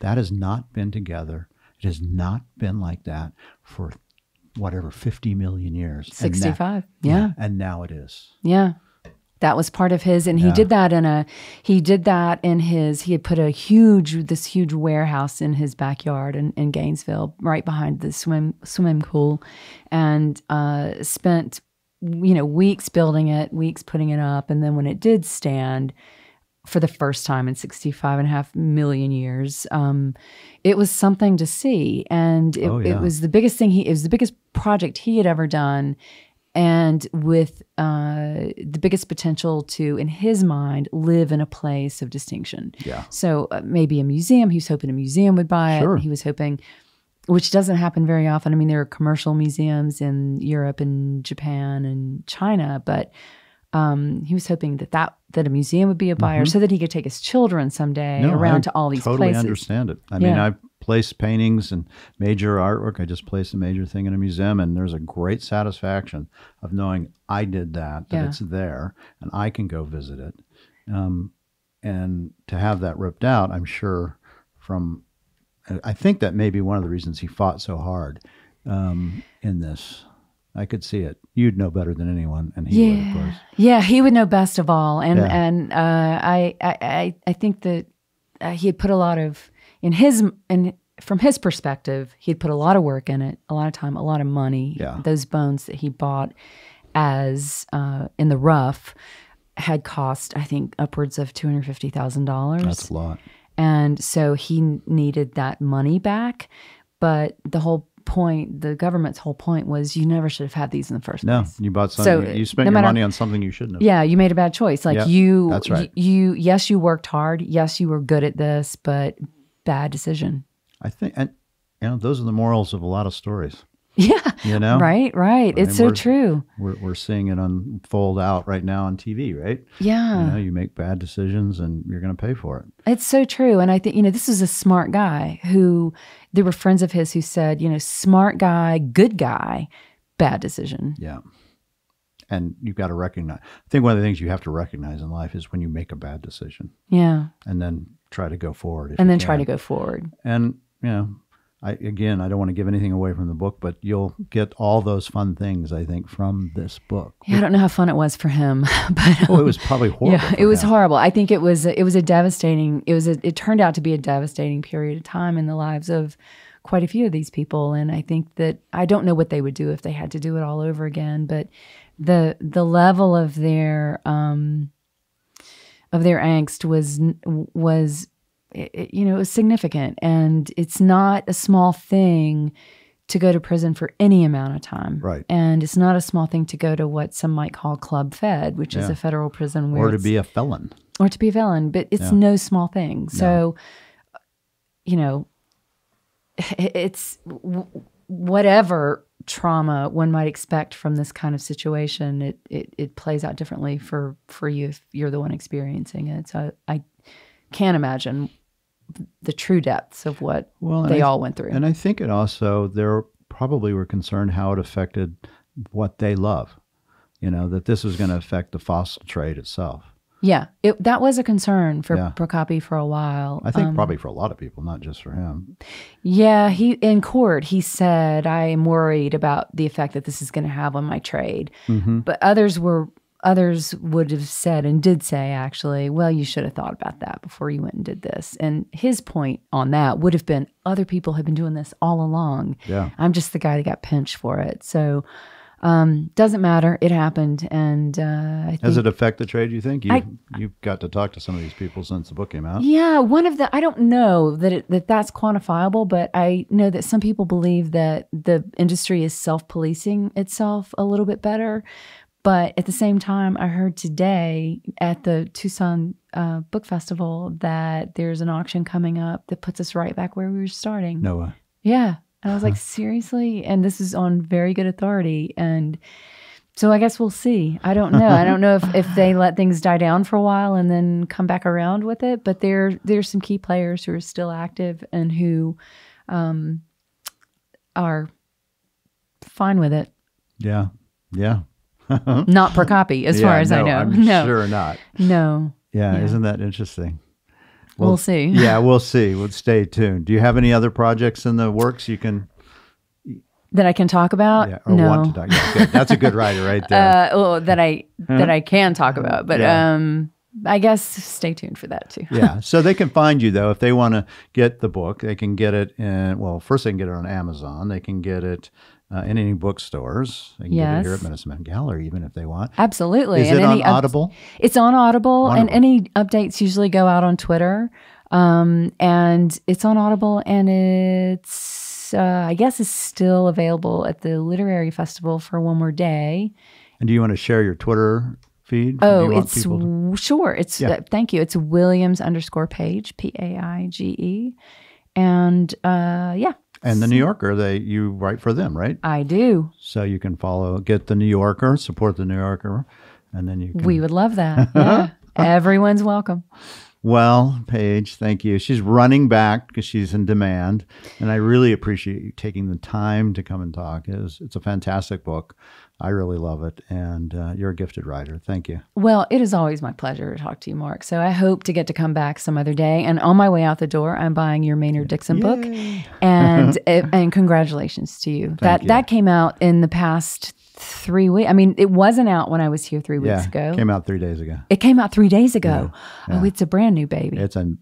that has not been together. It has not been like that for whatever, 50 million years. 65. Yeah. And now it is. Yeah. That was part of his, and he did that he had put this huge warehouse in his backyard in Gainesville, right behind the swimming pool, and spent, weeks building it, weeks putting it up. And then when it did stand for the first time in 65.5 million years, it was something to see. And it was the biggest thing it was the biggest project he had ever done. And with the biggest potential to, in his mind, live in a place of distinction. Yeah. So maybe a museum. He was hoping a museum would buy it. He was hoping, which doesn't happen very often. I mean, there are commercial museums in Europe and Japan and China, but he was hoping that a museum would be a buyer, so that he could take his children someday around to all these places. I totally understand it. I mean, I've placed paintings and major artwork. I just placed a major thing in a museum, and there's a great satisfaction of knowing I did that it's there, and I can go visit it. And to have that ripped out, I'm sure I think that may be one of the reasons he fought so hard in this. I could see it. You'd know better than anyone, and he would, of course. Yeah, he would know best of all. And I think that he had put a lot of from his perspective, he had put a lot of work in it, a lot of time, a lot of money. Yeah. Those bones that he bought as in the rough had cost, I think, upwards of $250,000. That's a lot. And so he needed that money back, but the government's whole point was you never should have had these in the first place. No, you bought something. So you spent your money on something you shouldn't have. Yeah, you made a bad choice. Like that's right. Yes, you worked hard. Yes, you were good at this, but bad decision. I think, and those are the morals of a lot of stories. Yeah. Right. It's so true. We're seeing it unfold out right now on TV, right? Yeah. You make bad decisions and you're going to pay for it. It's so true. And I think, this is a smart guy who, there were friends of his who said, smart guy, good guy, bad decision. Yeah. And you've got to recognize, I think one of the things you have to recognize in life is when you make a bad decision. Yeah. And then try to go forward. Try to go forward. And, I don't want to give anything away from the book, but you'll get all those fun things, I think, from this book. Yeah, I don't know how fun it was for him, but it was probably horrible. Yeah, it was horrible. I think it was a devastating. It turned out to be a devastating period of time in the lives of quite a few of these people, and I think that I don't know what they would do if they had to do it all over again. But the level of their angst was. It was significant, and it's not a small thing to go to prison for any amount of time. Right. And it's not a small thing to go to what some might call Club Fed, which is a federal prison or to be a felon. But it's no small thing. So, it's whatever trauma one might expect from this kind of situation, it plays out differently for you if you're the one experiencing it. So I can't imagine the true depths of what they all went through. And I think it also, they probably were concerned how it affected what they love, that this was going to affect the fossil trade itself. Yeah, that was a concern for Prokopi for a while. I think probably for a lot of people, not just for him. Yeah, in court, he said, I am worried about the effect that this is going to have on my trade. Mm-hmm. But others would have said, and did say actually, well, you should have thought about that before you went and did this. And his point on that would have been, other people have been doing this all along. Yeah. I'm just the guy that got pinched for it. So doesn't matter. It happened. And does it affect the trade, you think? You've got to talk to some of these people since the book came out. Yeah. I don't know that's quantifiable, but I know that some people believe that the industry is self-policing itself a little bit better. But at the same time, I heard today at the Tucson Book Festival that there's an auction coming up that puts us right back where we were starting. No way. Yeah. And I was like, seriously? And this is on very good authority. And so I guess we'll see. I don't know. I don't know if they let things die down for a while and then come back around with it. But there's some key players who are still active and who are fine with it. Yeah. Yeah. Not Prokopi, as far as I know. I'm sure not. No. Yeah, isn't that interesting? We'll see. Yeah, we'll see. We'll stay tuned. Do you have any other projects in the works you can That I can talk about? Yeah, or want to talk. Yeah, good. That's a good writer right there. That I can talk about, but I guess stay tuned for that too. Yeah, so they can find you though if they want to get the book. They can get it in. Well, first they can get it on Amazon. They can get it in any bookstores. They can get it here at Minnesota Gallery even if they want. Absolutely. Is it on Audible? It's on Audible, Wonderful. and any updates usually go out on Twitter. And it's on Audible, and it's I guess it's still available at the Literary Festival for one more day. And do you want to share your Twitter feed? Oh, it's sure. It's thank you. It's Williams _Paige, Paige, and yeah. And the New Yorker, you write for them, right? I do. So you can get the New Yorker, support the New Yorker, and then you can. We would love that. Yeah, everyone's welcome. Well, Paige, thank you. She's running back because she's in demand, and I really appreciate you taking the time to come and talk. It's a fantastic book. I really love it, and you're a gifted writer. Thank you. Well, it is always my pleasure to talk to you, Mark. So I hope to get to come back some other day. And on my way out the door, I'm buying your Maynard Dixon book, and congratulations to you. That came out in the past 3 weeks. I mean, it wasn't out when I was here 3 weeks ago. It came out 3 days ago. It came out 3 days ago. Yeah. Oh, it's a brand new baby. It's I'm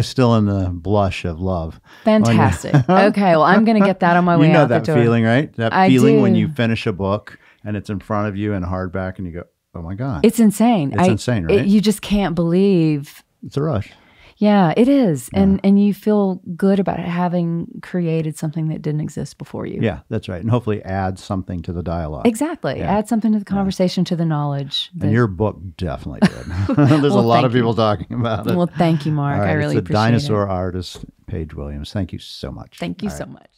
still in the blush of love. Fantastic. Okay, well, I'm going to get that on my way out the door. You know that feeling, right? That feeling when you finish a book and it's in front of you in hardback and you go, oh my God. It's insane. It's insane, right? You just can't believe. It's a rush. Yeah, it is. Yeah. And you feel good about having created something that didn't exist before you. Yeah, that's right. And hopefully add something to the dialogue. Exactly. Yeah. Add something to the conversation, to the knowledge. And your book definitely did. There's a lot of people talking about it. Well, thank you, Mark. Right, I really appreciate it. Dinosaur Artist, Paige Williams. Thank you so much. Thank you so much.